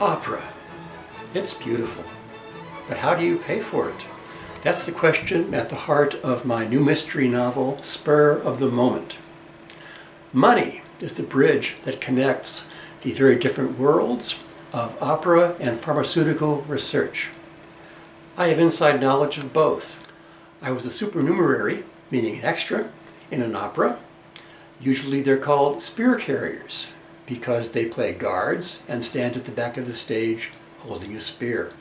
Opera. It's beautiful. But how do you pay for it? That's the question at the heart of my new mystery novel, Spur of the Moment. Money is the bridge that connects the very different worlds of opera and pharmaceutical research. I have inside knowledge of both. I was a supernumerary, meaning an extra, in an opera. Usually they're called spear carriers because they play guards and stand at the back of the stage holding a spear.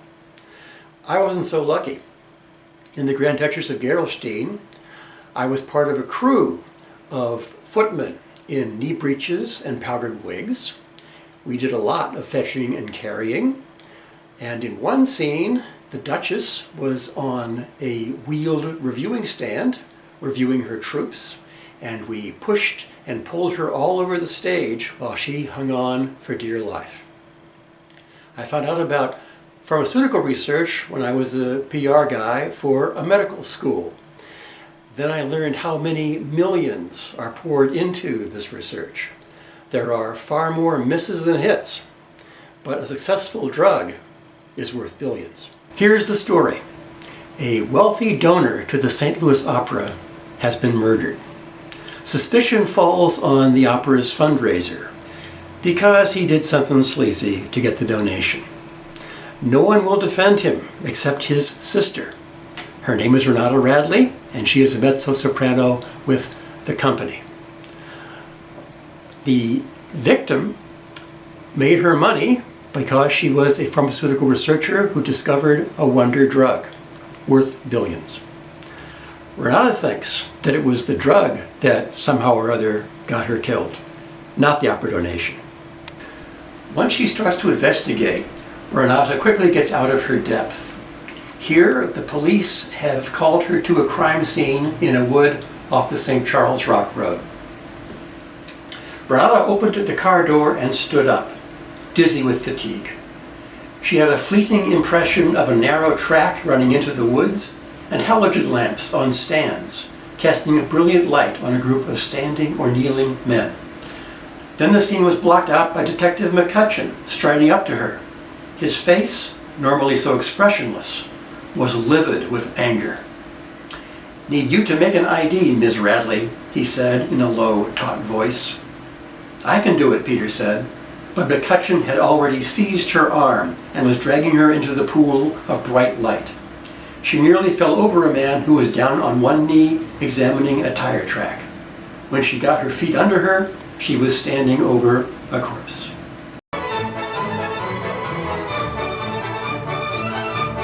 I wasn't so lucky. In The Grand Duchess of Gerolstein, I was part of a crew of footmen in knee breeches and powdered wigs. We did a lot of fetching and carrying, and in one scene, the Duchess was on a wheeled reviewing stand, reviewing her troops, and we pushed and pulled her all over the stage while she hung on for dear life. I found out about pharmaceutical research when I was a PR guy for a medical school. Then I learned how many millions are poured into this research. There are far more misses than hits, but a successful drug is worth billions. Here's the story. A wealthy donor to the St. Louis Opera has been murdered. Suspicion falls on the opera's fundraiser because he did something sleazy to get the donation. No one will defend him except his sister. Her name is Renata Radley, and she is a mezzo-soprano with the company. The victim made her money because she was a pharmaceutical researcher who discovered a wonder drug worth billions. Renata thinks that it was the drug that somehow or other got her killed, not the opera donation. Once she starts to investigate, Renata quickly gets out of her depth. Here, the police have called her to a crime scene in a wood off the St. Charles Rock Road. Renata opened the car door and stood up, dizzy with fatigue. She had a fleeting impression of a narrow track running into the woods and halogen lamps on stands, casting a brilliant light on a group of standing or kneeling men. Then the scene was blocked out by Detective McCutcheon striding up to her. His face, normally so expressionless, was livid with anger. "Need you to make an ID, Ms. Radley," he said in a low, taut voice. "I can do it," Peter said, but McCutcheon had already seized her arm and was dragging her into the pool of bright light. She nearly fell over a man who was down on one knee examining a tire track. When she got her feet under her, she was standing over a corpse.